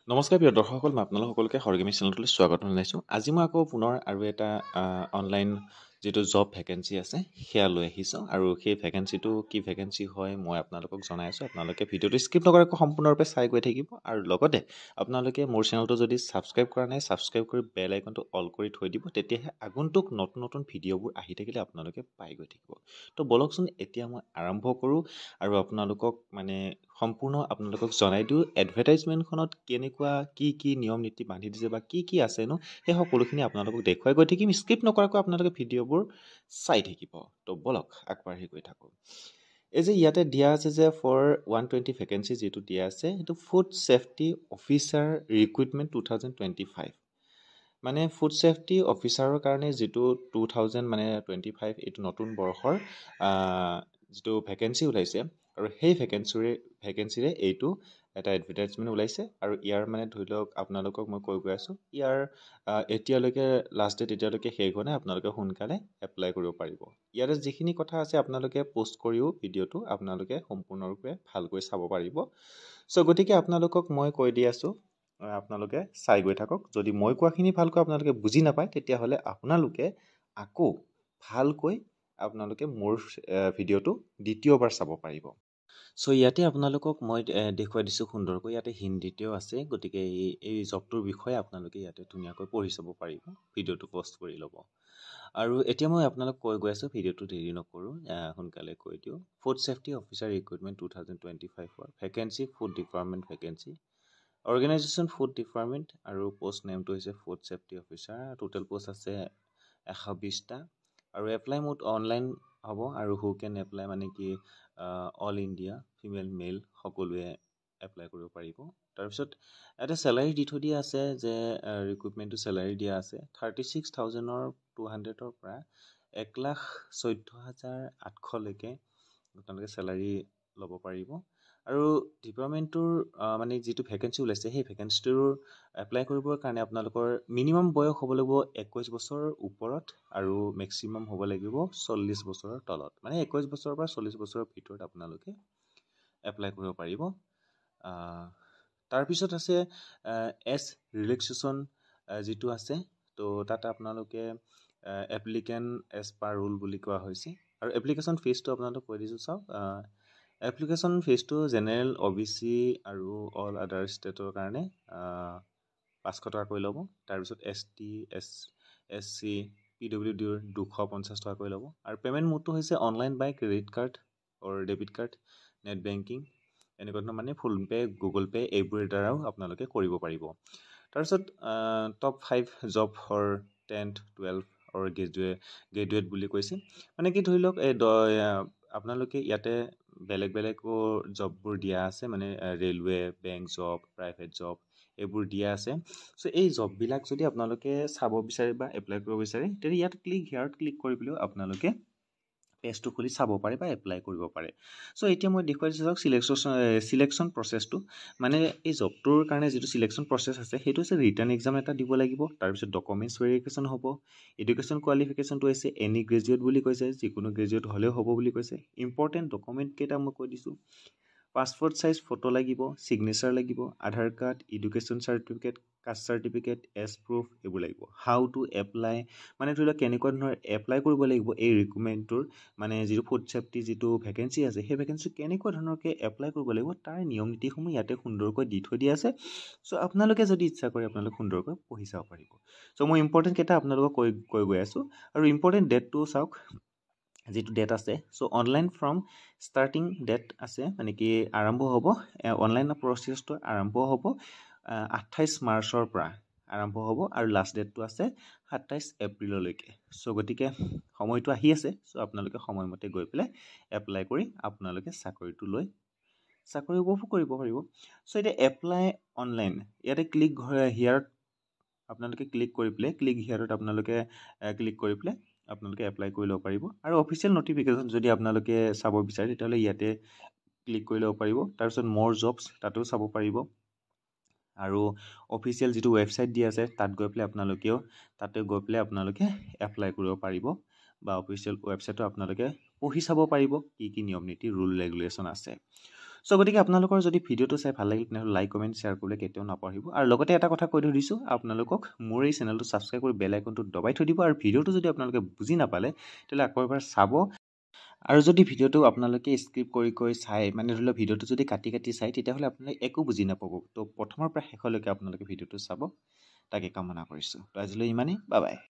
নমস্কাৰ প্ৰিয় দৰ্শকসকল, মই আপোনালোক সকলোকে হৰগেমি চেনেলটোলৈ স্বাগতম জনাইছোঁ। আজি মই আকৌ পুনৰ আৰু এটা অনলাইন যিটো জব ভেকেঞ্চি আছে সেয়া লৈ আহিছোঁ আৰু সেই ভেকেঞ্চিটো কি ভেকেঞ্চি হয় মই আপোনালোকক জনাই আছোঁ। আপোনালোকে ভিডিঅ'টো স্কিপ নকৰাকৈ সম্পূৰ্ণৰূপে চাই গৈ থাকিব আৰু লগতে আপোনালোকে মোৰ চেনেলটো যদি ছাবস্ক্ৰাইব কৰা নাই ছাবস্ক্ৰাইব কৰি বেল আইকনটো অল কৰি থৈ দিব, তেতিয়াহে আগন্তুক নতুন নতুন ভিডিঅ'বোৰ আহি থাকিলে আপোনালোকে পাই গৈ থাকিব। তো বলকচোন এতিয়া মই আৰম্ভ কৰোঁ আৰু আপোনালোকক সম্পূৰ্ণ আপোনালোকক জনাই দিওঁ এডভাৰটাইজমেণ্টখনত কেনেকুৱা কি নিয়ম নীতি বান্ধি দিছে বা কি আছেনো সেই সকলোখিনি আপোনালোকক দেখুৱাই গৈ থাকিম। স্কিপ নকৰাকৈ আপোনালোকে ভিডিঅ'বোৰ চাই থাকিব। তো বলক আগবাঢ়ি গৈ থাকোঁ। এই যে ইয়াতে দিয়া আছে যে ফৰ 120 ভেকেঞ্চি যিটো দিয়া আছে সেইটো ফুড ছেফটি অফিচাৰ ৰিক্ৰুইটমেণ্ট 2025। মানে ফুড ছেফটি অফিচাৰৰ কাৰণে যিটো 2025 এইটো নতুন বৰ্ষৰ যিটো ভেকেঞ্চি ওলাইছে আৰু সেই ভেকেঞ্চিৰে এইটো এটা এডভাৰটাইজমেণ্ট ওলাইছে আৰু ইয়াৰ ধৰি লওক আপোনালোকক মই গৈ আছোঁ ইয়াৰ এতিয়ালৈকে লাষ্ট ডেট এতিয়ালৈকে শেষ হোৱা নাই। আপোনালোকে সোনকালে এপ্লাই কৰিব পাৰিব। ইয়াতে যিখিনি কথা আছে আপোনালোকে পষ্ট কৰিও ভিডিঅ'টো আপোনালোকে সম্পূৰ্ণৰূপে ভালকৈ চাব পাৰিব। চ' গতিকে আপোনালোকক মই কৈ দি আছোঁ, আপোনালোকে চাই গৈ থাকক। যদি মই কোৱাখিনি ভালকৈ আপোনালোকে বুজি নাপায় তেতিয়াহ'লে আপোনালোকে আকৌ ভালকৈ আপোনালোকে মোৰ ভিডিঅ'টো দ্বিতীয়বাৰ চাব পাৰিব। চ' ইয়াতে আপোনালোকক মই দেখুৱাই দিছোঁ সুন্দৰকৈ। ইয়াতে হিন্দীতেও আছে, গতিকে এই জবটোৰ বিষয়ে আপোনালোকে ইয়াতে ধুনীয়াকৈ পঢ়ি চাব পাৰিব। ভিডিঅ'টো পষ্ট কৰি ল'ব। আৰু এতিয়া মই আপোনালোক গৈ আছোঁ, ভিডিঅ'টো দেৰি নকৰোঁ, সোনকালে কৈ দিওঁ। Food safety officer recruitment 2025 vacancy food department vacancy organisation food department আৰু পোষ্ট নেমটো হৈছে food safety officer. Total post আছে 120টা আৰু এপ্লাই মোড অনলাইন হ'ব আৰু who can apply all India female male সকলোৱে এপ্লাই কৰিব পাৰিব। তাৰপিছত এটা চেলাৰী দি থৈ দিয়া আছে যে ৰিক্ৰুইটমেণ্টটো চেলাৰী দিয়া আছে 36,200ৰ পৰা 1,14,800লৈকে আপোনালোকে চেলাৰী ল'ব পাৰিব। আৰু ডিপাৰ্টমেণ্টটোৰ যিটো ভেকেঞ্চি ওলাইছে সেই ভেকেঞ্চিটোৰ এপ্লাই কৰিবৰ কাৰণে আপোনালোকৰ মিনিমাম বয়স হ'ব লাগিব 21 বছৰৰ ওপৰত আৰু মেক্সিমাম হ'ব লাগিব 40 বছৰৰ তলত। 21 বছৰৰ পৰা 40 বছৰৰ ভিতৰত আপোনালোকে এপ্লাই কৰিব পাৰিব। তাৰপিছত আছে এজ ৰিলেক্সেশ্যন যিটো আছে, তো তাত আপোনালোকে এপ্লিকেণ্ট এজ পাৰ ৰুল বুলি কোৱা হৈছে। আৰু এপ্লিকেশ্যন ফিজটো আপোনালোক কৈ দিছোঁ চাওক। এপ্লিকেশ্যন ফিজটো জেনেৰেল OBC আৰু অল আদাৰ ষ্টেটৰ কাৰণে 500 টকাকৈ ল'ব। তাৰপিছত ST SC PWDৰ 250 টকাকৈ ল'ব। আৰু পে'মেণ্ট মোডটো হৈছে অনলাইন বাই ক্ৰেডিট কাৰ্ড অৰ ডেবিট কাৰ্ড, নেট বেংকিং এনেকুৱা ধৰণৰ ফোন পে' গুগল পে' এইবোৰৰ দ্বাৰাও আপোনালোকে কৰিব পাৰিব। তাৰপিছত top 5 job for 10th 12th or graduate বুলি কৈছে। কি ধৰি লওক আপোনালোকে ইয়াতে বেলেগো জববোৰ দিয়া আছে, railway, bank job, private job এইবোৰ দিয়া আছে। চ' এই জববিলাক যদি আপোনালোকে চাব বিচাৰে বা এপ্লাই কৰিব বিচাৰে তেতিয়া ইয়াত হেয়াৰত ক্লিক কৰি পেলাইও আপোনালোকে পেজটো খুলি চাব পাৰে বা এপ্লাই কৰিব পাৰে। চ' এতিয়া মই দেখুৱাই দিছোঁ চাওক চিলেকশ্যন প্ৰচেছটো। এই জবটোৰ কাৰণে যিটো চিলেকশ্যন প্ৰচেছ আছে সেইটো হৈছে ৰিটাৰ্ণ এক্সাম এটা দিব লাগিব। তাৰপিছত ডকুমেণ্টছ ভেৰিফিকেশ্যন হ'ব। এডুকেশ্যন কোৱালিফিকেশ্যনটো হৈছে এনি গ্ৰেজুৱেট বুলি কৈছে, যিকোনো গ্ৰেজুৱেট হ'লেও হ'ব বুলি কৈছে। ইম্পৰ্টেণ্ট ডকুমেণ্ট কেইটা মই কৈ দিছোঁ। পাছপৰ্ট চাইজ ফটো লাগিব, ছিগনেচাৰ লাগিব, Aadhaar card, education certificate, caste certificate, age proof এইবোৰ লাগিব। হাউ টু এপ্লাই ধৰি লওক কেনেকুৱা ধৰণৰ এপ্লাই কৰিব লাগিব এই ৰিক্ৰুইটমেণ্টটোৰ যিটো ফুড ছেফটি যিটো ভেকেঞ্চি আছে সেই ভেকেঞ্চি কেনেকুৱা ধৰণৰকৈ এপ্লাই কৰিব লাগিব তাৰ নিয়ম নীতিসমূহ ইয়াতে সুন্দৰকৈ দি থৈ দিয়া আছে। চ' আপোনালোকে যদি ইচ্ছা কৰে আপোনালোকে সুন্দৰকৈ পঢ়ি চাব পাৰিব। চ' মই ইম্পৰ্টেণ্ট কেইটা আপোনালোকক কৈ গৈ আছোঁ। আৰু ইম্পৰ্টেণ্ট ডেটটো চাওক, যিটো ডেট আছে। চ' অনলাইন ফ্ৰম ষ্টাৰ্টিং ডেট আছে, আৰম্ভ হ'ব অনলাইন প্ৰচেছটো আৰম্ভ হ'ব 28 মাৰ্চৰ পৰা আৰম্ভ হ'ব আৰু লাষ্ট ডেটটো আছে 27 এপ্ৰিললৈকে। চ' গতিকে সময়টো আহি আছে। চ' আপোনালোকে সময়মতে গৈ পেলাই এপ্লাই কৰি আপোনালোকে চাকৰি উপভোগ কৰিব পাৰিব। চ' এতিয়া এপ্লাই অনলাইন ইয়াতে হিয়াৰত আপোনালোকে ক্লিক কৰি পেলাই হিয়াৰত আপোনালোকে ক্লিক কৰি পেলাই আপোনালোকে এপ্লাই কৰি ল'ব পাৰিব। আৰু অফিচিয়েল নটিফিকেশ্যন যদি আপোনালোকে চাব বিচাৰে তেতিয়াহ'লে ইয়াতে ক্লিক কৰি ল'ব পাৰিব। তাৰপিছত মোৰ জবছ তাতেও চাব পাৰিব। আৰু অফিচিয়েল যিটো ৱেবছাইট দিয়া আছে তাতে গৈ পেলাই আপোনালোকে এপ্লাই কৰিব পাৰিব বা অফিচিয়েল ৱেবছাইটত আপোনালোকে পঢ়ি চাব পাৰিব কি নিয়ম নীতি ৰুল ৰেগুলেশ্যন আছে। চ' গতিকে আপোনালোকৰ যদি ভিডিঅ'টো চাই ভাল লাগিল তেনেহ'লে লাইক কমেণ্ট শ্বেয়াৰ কৰিলে কেতিয়াও নাপাহৰিব আৰু লগতে এটা কথা কৈ থৈ দিছোঁ আপোনালোকক মোৰ এই চেনেলটো ছাবস্ক্ৰাইব কৰি বেল আইকনটো দবাই থৈ দিব আৰু ভিডিঅ'টো যদি আপোনালোকে বুজি নাপালে তেতিয়াহ'লে আকৌ এবাৰ চাব আৰু যদি ভিডিঅ'টো আপোনালোকে স্কিপ কৰি চাই মানে ধৰি লওক ভিডিঅ'টো যদি কাটি চাই তেতিয়াহ'লে আপোনালোকে একো বুজি নাপাব তো প্ৰথমৰ পৰা শেষলৈকে আপোনালোকে ভিডিঅ'টো চাব তাকে কামনা কৰিছোঁ তো আজিলৈ ইমানেই বাই বাই